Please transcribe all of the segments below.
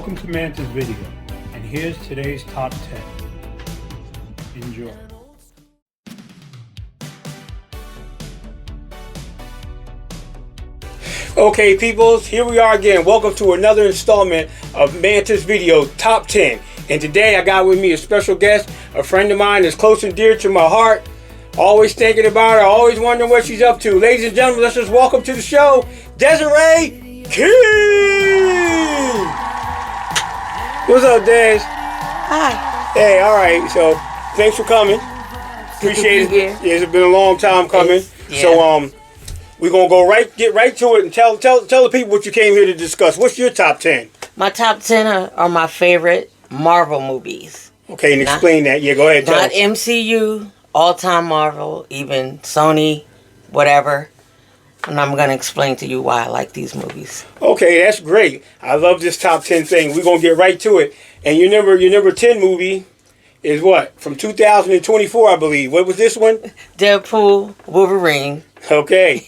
Welcome to MANTA'S video, and here's today's top 10. Enjoy. Okay, peoples, here we are again. Welcome to another installment of MANTA'S video, top 10. And today I got with me a special guest, a friend of mine that's close and dear to my heart. Always thinking about her, always wondering what she's up to. Ladies and gentlemen, let's just welcome to the show, Desiree King! What's up, Des? Hi. Hey, all right. So, thanks for coming. Appreciate it. Yeah, it's been a long time coming. Yeah. So, we're gonna get right to it and tell the people what you came here to discuss. What's your top 10? My top 10 are my favorite Marvel movies. Okay, and explain that. Yeah, go ahead. Tell Not MCU, all-time Marvel, even Sony, whatever. And I'm going to explain to you why I like these movies. Okay, that's great. I love this top 10 thing. We're going to get right to it. And your number 10 movie is what? From 2024, I believe. What was this one? Deadpool, Wolverine. Okay.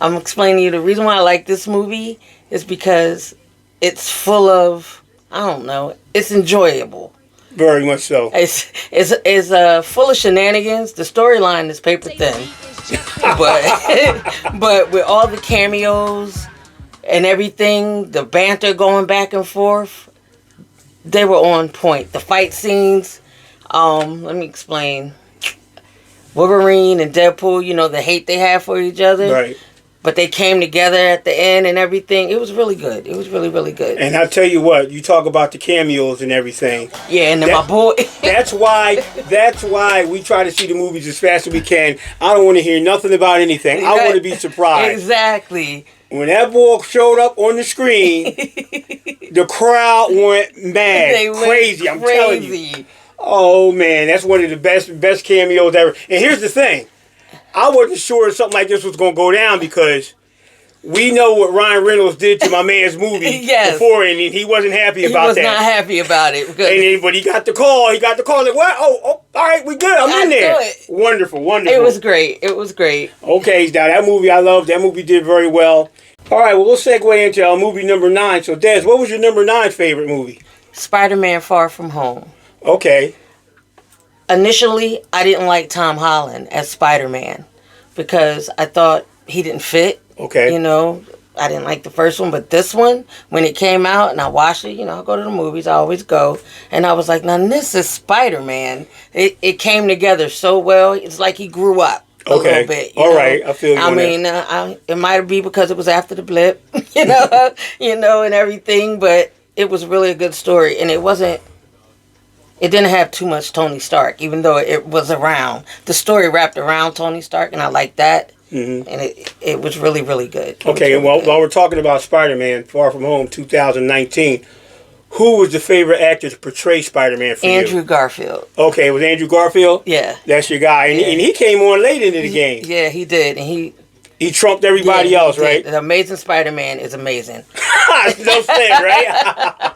I'm explaining to you the reason why I like this movie is because it's full of, I don't know, it's enjoyable. Very much so. It's full of shenanigans. The storyline is paper thin. but with all the cameos and everything, the banter going back and forth, they were on point. The fight scenes, let me explain. Wolverine and Deadpool, you know, the hate they have for each other. Right. But they came together at the end and everything. It was really good. It was really, really good. And I'll tell you what, you talk about the cameos and everything. Yeah, and then my boy. That's why we try to see the movies as fast as we can. I don't want to hear nothing about anything. I want to be surprised. Exactly. When that boy showed up on the screen, the crowd went mad. They went crazy. I'm telling you. Oh, man, that's one of the best cameos ever. And here's the thing. I wasn't sure something like this was going to go down because we know what Ryan Reynolds did to my man's movie yes. before, and he wasn't happy about that. He was not happy about it. But he got the call. Like, what? Oh, all right, we good. I'm in there. Wonderful. It was great. Okay, now that movie I love. That movie did very well. All right, well, we'll segue into our movie number 9. So, Des, what was your number 9 favorite movie? Spider-Man Far From Home. Okay. Initially, I didn't like Tom Holland as Spider-Man because I thought he didn't fit. Okay. You know, I didn't like the first one, but this one, when it came out and I watched it, you know, I go to the movies, I always go, and I was like, now this is Spider-Man. It came together so well. It's like he grew up a little bit. All right, I feel you. I mean, it might be because it was after the blip, you know, and everything, but it was really a good story, and it didn't have too much Tony Stark, even though it was around. The story wrapped around Tony Stark, and I liked that. Mm-hmm. And it was really, really good. Okay, and while we're talking about Spider-Man Far From Home 2019, who was the favorite actor to portray Spider-Man for you? Andrew Garfield. Okay, it was Andrew Garfield? Yeah. That's your guy. And, and he came on late into the game. Yeah, he did. And he trumped everybody else, right? The Amazing Spider-Man is amazing. No thing, right?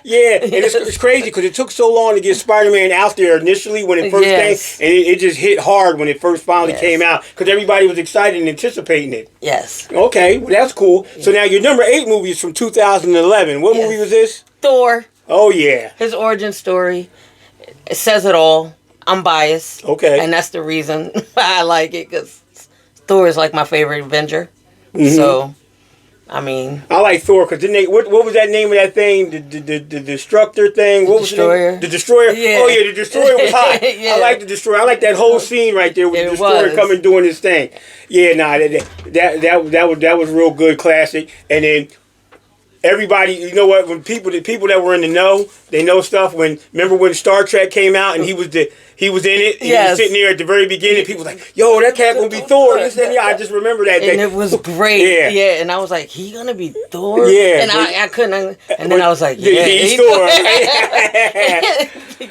Yeah, and it's crazy because it took so long to get Spider-Man out there initially when it first came, and it just hit hard when it first finally came out because everybody was excited and anticipating it. Yes. Okay, well, that's cool. Yeah. So now your number 8 movie is from 2011. What movie was this? Thor. Oh, yeah. His origin story. It says it all. I'm biased. Okay. And that's the reason I like it because Thor is like my favorite Avenger. Mm-hmm. So, I mean, I like Thor because what was that name of that thing? The Destructor thing? What was Destroyer. The Destroyer. Yeah. Oh yeah, the Destroyer was hot. Yeah. I like the Destroyer. I like that whole scene right there with the Destroyer coming doing his thing. Yeah, that was real good, classic. And then everybody, you know what? When the people that were in the know, they know stuff. Remember when Star Trek came out and he was in it. He was sitting there at the very beginning. People were like, "Yo, that cat gonna be Thor." I just remember that day. And it was great. Yeah. And I was like, "He gonna be Thor?" Yeah. And I couldn't. And then I was like, "Yeah, he's Thor."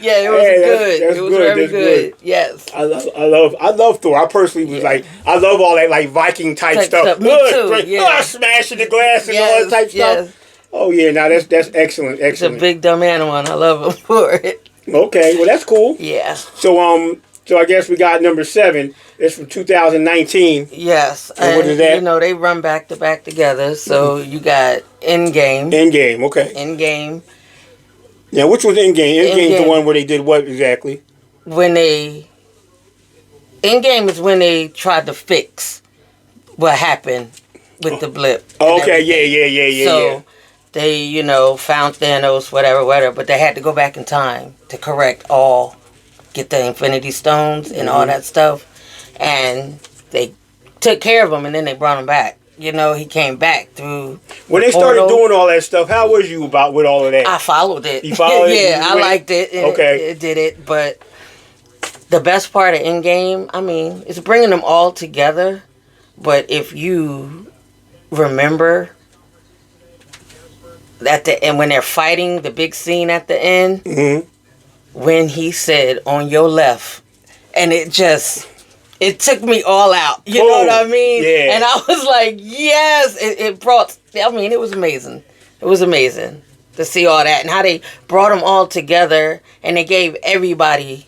Yeah, it was good. It was very good. Yes. I love Thor. I personally was like, I love all that like Viking type stuff. Me too. Yeah. Smashing the glass and all that type stuff. Oh yeah, now that's excellent. It's a big dumb animal, and I love him for it. Okay, well that's cool. Yeah. So So I guess we got number 7. It's from 2019. Yes. And what is that? You know, they run back to back together. So you got Endgame. Endgame, okay. Endgame. Now, which was Endgame? Endgame's the one where they did what exactly? Endgame is when they tried to fix what happened with the blip. Okay, yeah. So they, you know, found Thanos, whatever, but they had to go back in time to get the Infinity Stones and all that stuff. And they took care of him, and then they brought him back. You know, he came back through. When they started doing all that stuff, how was you with all of that? I followed it. You followed it? Yeah, I liked it. Okay. It did it, but the best part of Endgame, I mean, is bringing them all together. But if you remember at the end when they're fighting, the big scene at the end, when he said "on your left," and it took me all out. You know what I mean? Yeah. And I was like, yes, it brought. I mean, it was amazing. It was amazing to see all that and how they brought them all together, and they gave everybody.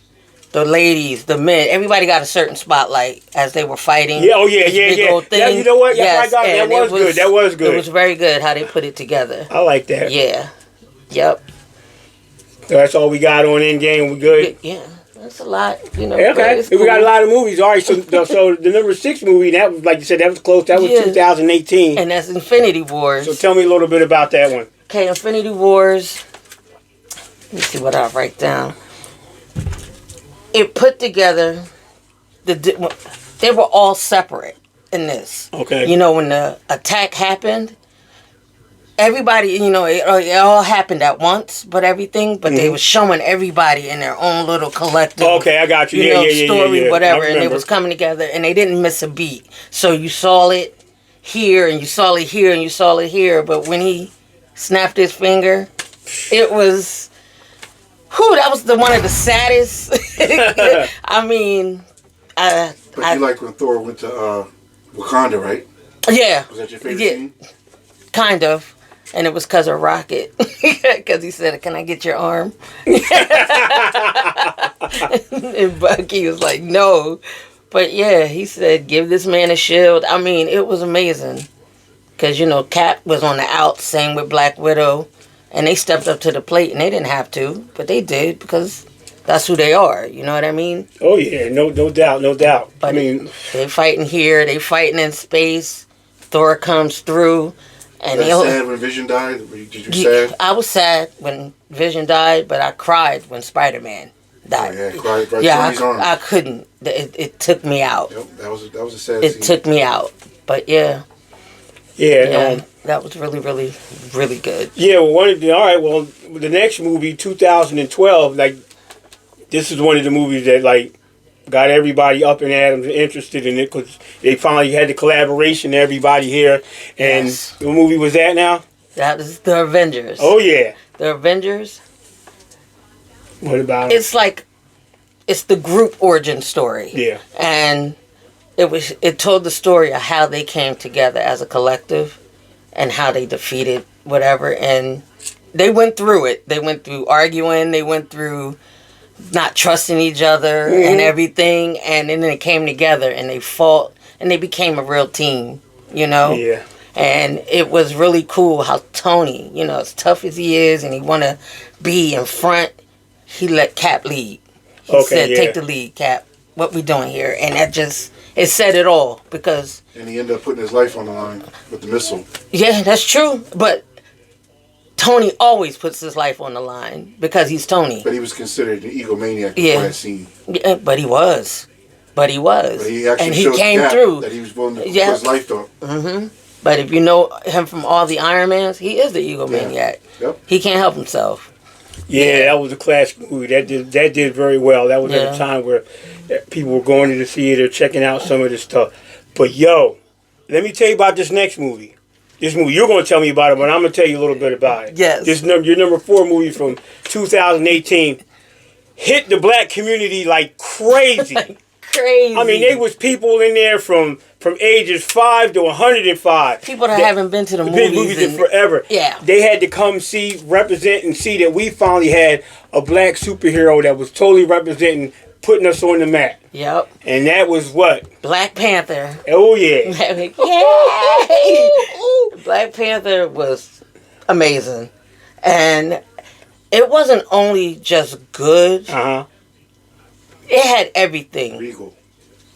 The ladies, the men, everybody got a certain spotlight as they were fighting. Yeah, Yeah, you know what? Yes, that was good. That was good. It was very good how they put it together. I like that. Yeah. Yep. So that's all we got on Endgame. We good? Yeah. That's a lot. You know. Okay. Cool. We got a lot of movies. All right. So the number 6 movie, that was, like you said, that was close. That was 2018. And that's Infinity Wars. So tell me a little bit about that one. Okay, Infinity Wars. Let me see what I write down. It put together they were all separate in this. Okay. You know, when the attack happened, everybody, you know, it all happened at once, but they were showing everybody in their own little collective. Okay, I got you. Story, whatever, and it remember. was coming together, and they didn't miss a beat. So you saw it here, and you saw it here, and you saw it here, but when he snapped his finger, it was. Whew, that was one of the saddest. I mean, But you like when Thor went to Wakanda, right? Yeah. Was that your favorite scene? Kind of. And it was because of Rocket. Because he said, "Can I get your arm?" And Bucky was like, "No." But yeah, he said, "Give this man a shield." I mean, it was amazing. Because, you know, Cap was on the out, same with Black Widow. And they stepped up to the plate, and they didn't have to, but they did because that's who they are. You know what I mean? Oh yeah, no doubt. But I mean, they fighting here, they fighting in space. Thor comes through, and Was that sad when Vision died? Did you sad? I was sad when Vision died, but I cried when Spider-Man died. Oh, yeah, cried right Yeah, through his arm. I couldn't. It took me out. Yep, that was a sad It scene. took me out. But yeah. yeah. That was really, really, really good. Yeah, well, all right. Well, the next movie, 2012, like this is one of the movies that like got everybody up and Adams interested in it because they finally had the collaboration of everybody here. And what movie was that now? That is the Avengers. Oh yeah, The Avengers. what about it? It's the group origin story. Yeah, And it told the story of how they came together as a collective. And how they defeated whatever. And they went through it. They went through arguing. They went through not trusting each other and everything. And then they came together and they fought. And they became a real team, you know? yeah. And it was really cool how Tony, you know, as tough as he is and he want to be in front, he let Cap lead. He said, "Take the lead, Cap. What we doing here?" And that it said it all because... And he ended up putting his life on the line with the missile. Yeah, that's true. But Tony always puts his life on the line because he's Tony. But he was considered an egomaniac before that scene. Yeah, but he was. But he actually showed came Cap through. That he was willing to put his life on. Mm-hmm. But if you know him from all the Iron Mans, he is the egomaniac. Yeah. Yep. He can't help himself. Yeah, that was a classic movie. That did very well. That was at a time where people were going to the theater, checking out some of this stuff. But yo, let me tell you about this next movie. This movie, you're going to tell me about it, but I'm going to tell you a little bit about it. Yes. Your number 4 movie from 2018 hit the black community like crazy. Crazy. I mean, there was people in there from ages 5 to 105. People that haven't been to the movies in forever. Yeah. They had to come represent and see that we finally had a black superhero that was totally representing putting us on the map. Yep. And that was what? Black Panther. Oh, yeah. Yay! Black Panther was amazing. And it wasn't only just good. Uh-huh. It had everything. Regal.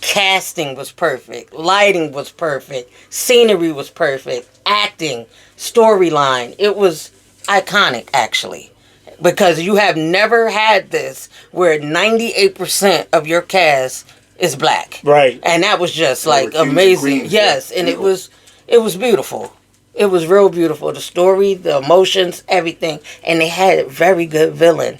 Casting was perfect. Lighting was perfect. Scenery was perfect. Acting. Storyline. It was iconic, actually. Because you have never had this where 98% of your cast is black. Right. And that was just like kings and amazing. queens, Yes. yeah. And it was beautiful. It was real beautiful. The story, the emotions, everything. And they had a very good villain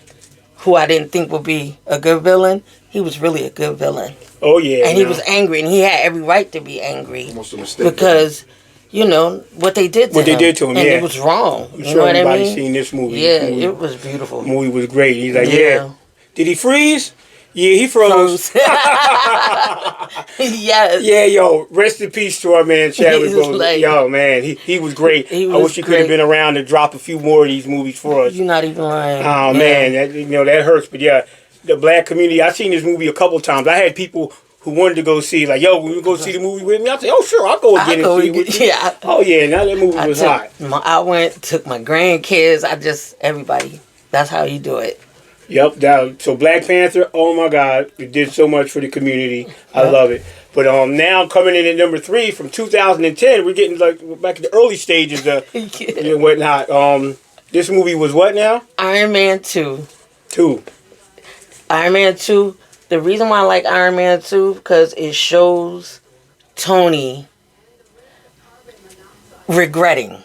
who I didn't think would be a good villain. He was really a good villain. Oh, yeah. And he was angry, and he had every right to be angry. Almost a mistake. Because, you know, what they did to him. What they did to him, and yeah. it was wrong. I'm You sure know what I everybody's mean? seen this movie. Yeah, This movie, it was beautiful. The movie was great. He's like, Yeah. yeah. Did he freeze? Yeah, he froze. Yes. Yeah, yo, rest in peace to our man Chadwick He was Boseman. like- Yo, man, he was great. He I was wish he could have great. been around to drop a few more of these movies for us. You're not even lying. Oh, Yeah. man, that, that hurts. But yeah, the black community, I've seen this movie a couple times. I had people who wanted to go see, like, yo, will you go see the movie with me? I said, oh, sure, I'll go again and see it with you. Yeah. Oh, yeah, now that movie was hot. I went, took my grandkids. Everybody. That's how you do it. Yep. So Black Panther, oh my God, it did so much for the community. I love it. But now coming in at number 3 from 2010, we're getting like back in the early stages of and whatnot. This movie was what now? Iron Man 2. 2. Iron Man 2. The reason why I like Iron Man 2 because it shows Tony regretting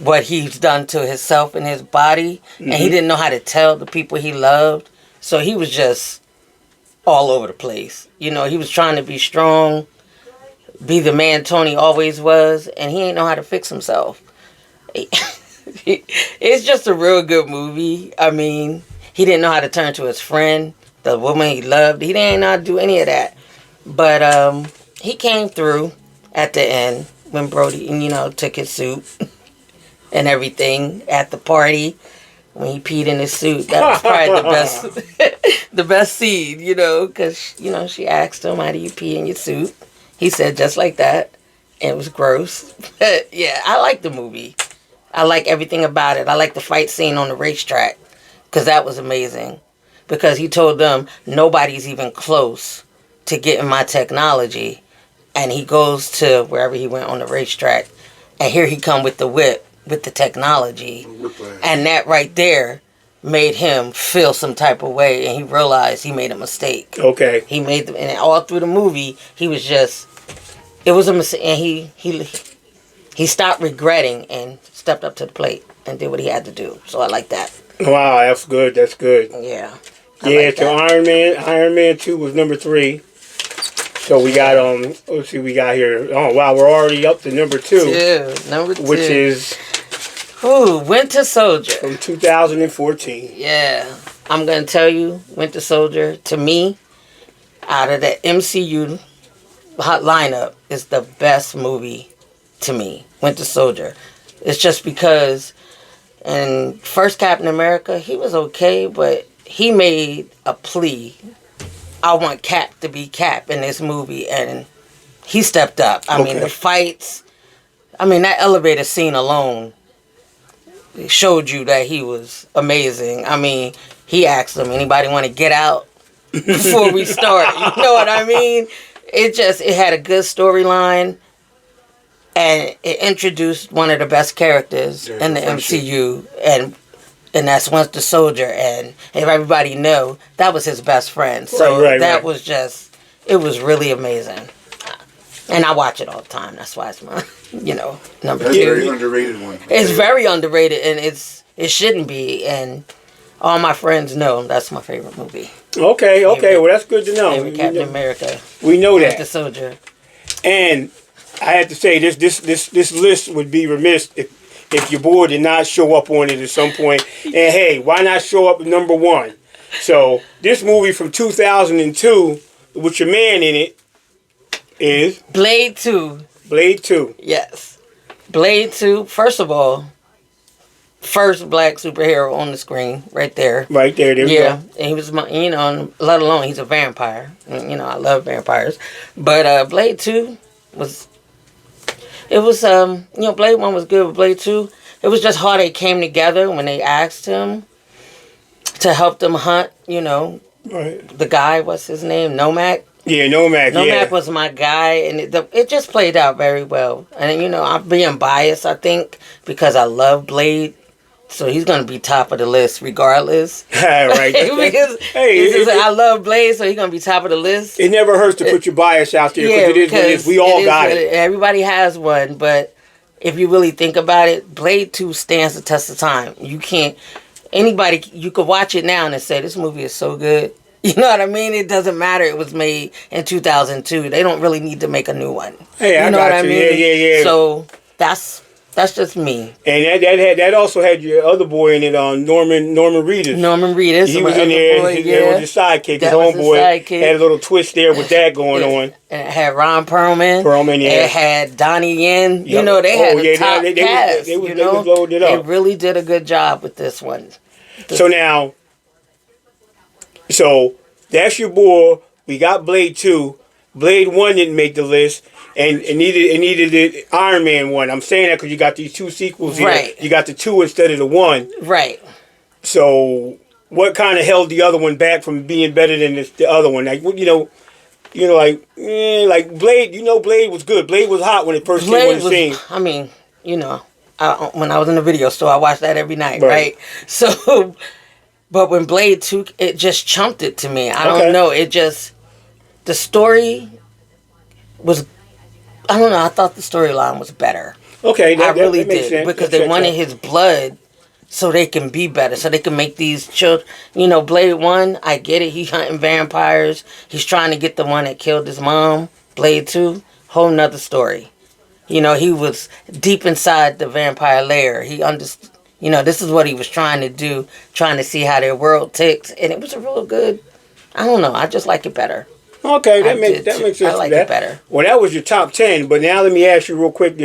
what he's done to himself and his body, and he didn't know how to tell the people he loved, so he was just all over the place. You know, he was trying to be strong, be the man Tony always was, and he ain't know how to fix himself. It's just a real good movie. I mean, he didn't know how to turn to his friend, the woman he loved. He didn't know how to do any of that, but he came through at the end when Brody, took his suit and everything at the party when he peed in his suit. That was probably the best scene, because, she asked him, how do you pee in your suit? He said just like that. And it was gross. But yeah, I like the movie. I like everything about it. I like the fight scene on the racetrack because that was amazing. Because he told them nobody's even close to getting my technology. And he goes to wherever he went on the racetrack. And here he come with the whip. With the technology, and that right there made him feel some type of way, and he realized he made a mistake. Okay. He made and all through the movie, he was just, it was a mistake, and he stopped regretting and stepped up to the plate and did what he had to do. So I like that. Wow, that's good. That's good. Yeah. Yeah. So Iron Man 2 was number 3. So we got let's see, we got here. Oh wow, we're already up to number 2. Number 2. Which is Winter Soldier. From 2014. Yeah. I'm going to tell you, Winter Soldier, to me, out of the MCU hot lineup, is the best movie to me. Winter Soldier. It's just because in first Captain America, he was okay, but he made a plea. I want Cap to be Cap in this movie, and he stepped up. I mean, the fights, that elevator scene alone showed you that he was amazing. I mean, he asked them, anybody want to get out before we start? You know what I mean? It had a good storyline, and it introduced one of the best characters in the MCU, and that's Winter Soldier, and if everybody know, that was his best friend. So that was just, it was really amazing. And I watch it all the time. That's why it's my, number 2. That's a very underrated one. It's very underrated, and it shouldn't be. And all my friends know that's my favorite movie. Okay. Well, that's good to know. Favorite Captain America. We know that. Winter Soldier. And I had to say, this list would be remiss if your boy did not show up on it at some point. And hey, why not show up at number 1? So this movie from 2002, with your man in it, is Blade 2. Blade 2. Yes. Blade 2, first of all, first black superhero on the screen, right there. Right there. There we Yeah, go. and he was my, let alone he's a vampire. I love vampires. But Blade 2 was, it was, Blade 1 was good, but Blade 2, it was just how they came together when they asked him to help them hunt, Right. the guy, what's his name? Nomak? Yeah, Nomak. Nomak was my guy, and it just played out very well. And, I'm being biased, I think, because I love Blade. So he's going to be top of the list regardless. Right. Because I love Blade, so he's going to be top of the list. It never hurts to put your bias out there, Yeah, because it is what it is. We all got it. Everybody has one, but if you really think about it, Blade 2 stands the test of time. You could watch it now and say, this movie is so good. You know what I mean? It doesn't matter. It was made in 2002. They don't really need to make a new one. Hey, I know got what you. I mean? Yeah. So that's just me. And that also had your other boy in it, Norman Reedus. Norman Reedus. He was in there. Boy, There was his sidekick. His That was his homeboy sidekick. had a little twist there with that going on. And it had Ron Perlman. Yeah. It had Donnie Yen. Yep. They had a top cast. They was loaded up. They really did a good job with this one. So now, that's your boy. We got Blade 2. Blade 1 didn't make the list. And neither did Iron Man 1. I'm saying that because you got these two sequels here. Right. You got the 2 instead of the 1. Right. So what kind of held the other one back from being better than the other one? Like, like Blade. Blade was good. Blade was hot when it first came on the scene. I mean, when I was in the video store, I watched that every night, right? So, but when Blade 2, it just chumped it to me. I don't know. The story was, I don't know. I thought the storyline was better. Okay, I really that makes did sense. because they wanted his blood so they can be better, so they can make these children. Blade 1, I get it. He's hunting vampires. He's trying to get the one that killed his mom. Blade 2, whole nother story. He was deep inside the vampire lair. He understood. This is what he was trying to do, trying to see how their world ticks, and it was a real good. I don't know. I just like it better. Okay, that makes sense. I like it better. Well, that was your top 10, but now let me ask you real quick.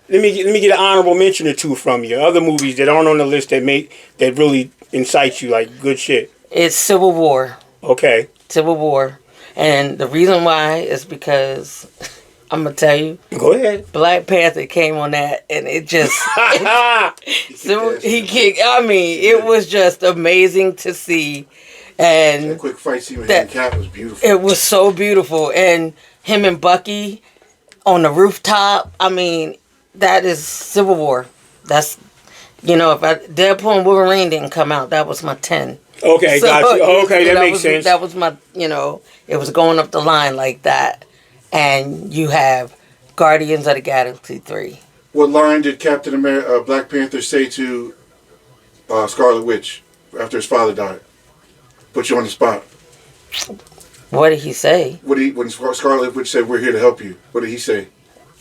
Let me get an honorable mention or two from you. Other movies that aren't on the list that really incite you, like good shit. It's Civil War. Okay. Civil War, and the reason why is because I'm gonna tell you. Go ahead. Black Panther came on that, and it just he kicked. I mean, it was just amazing to see. And that quick fight scene with him and Cap was beautiful. It was so beautiful. And him and Bucky on the rooftop. I mean, that is Civil War. That's, if Deadpool and Wolverine didn't come out, that was my 10. Okay, got you. Okay, that makes sense. That was my, it was going up the line like that. And you have Guardians of the Galaxy 3. What line did Black Panther say to Scarlet Witch after his father died? Put you on the spot. What did he say? When Scarlet Witch said, "We're here to help you," what did he say?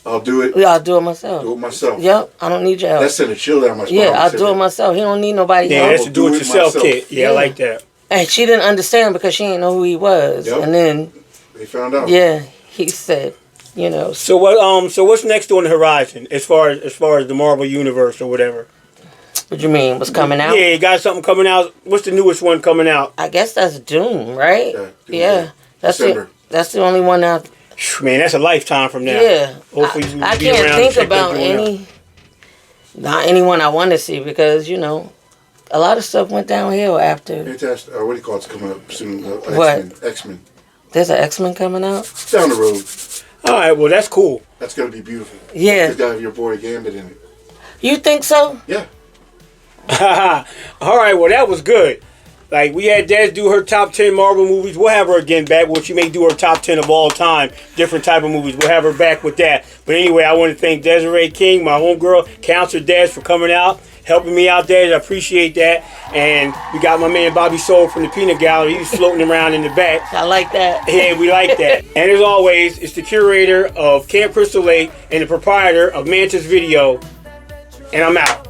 I'll do it. Yeah, I'll do it myself. Do it myself. Yep, I don't need your help. That sent a chill down my spine. Yeah, I'll do it myself. He don't need nobody help. Yeah, that's a do-it-yourself kit. Yeah, I like that. And she didn't understand because she didn't know who he was. Yep. And then they found out. Yeah, he said, So what? So what's next on the horizon as far as the Marvel universe or whatever? What you mean? What's coming out? Yeah, you got something coming out. What's the newest one coming out? I guess that's Doom, right? Yeah. That's December. That's the only one out. Man, that's a lifetime from now. Yeah. Hopefully I can't think about not anyone I want to see because, a lot of stuff went downhill after. Fantastic. What do you call it's coming up soon? X-Men. There's an X-Men coming out? Down the road. All right, well, that's cool. That's going to be beautiful. Yeah. It's got to have your boy Gambit in it. You think so? Yeah. All right, well, that was good. Like, we had Des do her top 10 Marvel movies. We'll have her again back. Well, she may do her top 10 of all time. Different type of movies. We'll have her back with that. But anyway, I want to thank Desiree King, my homegirl, Counselor Des, for coming out, helping me out, Des. I appreciate that. And we got my man Bobby Soul from the Peanut Gallery. He's floating around in the back. I like that. Yeah, we like that. And as always, it's the curator of Camp Crystal Lake and the proprietor of MANTA'S Video. And I'm out.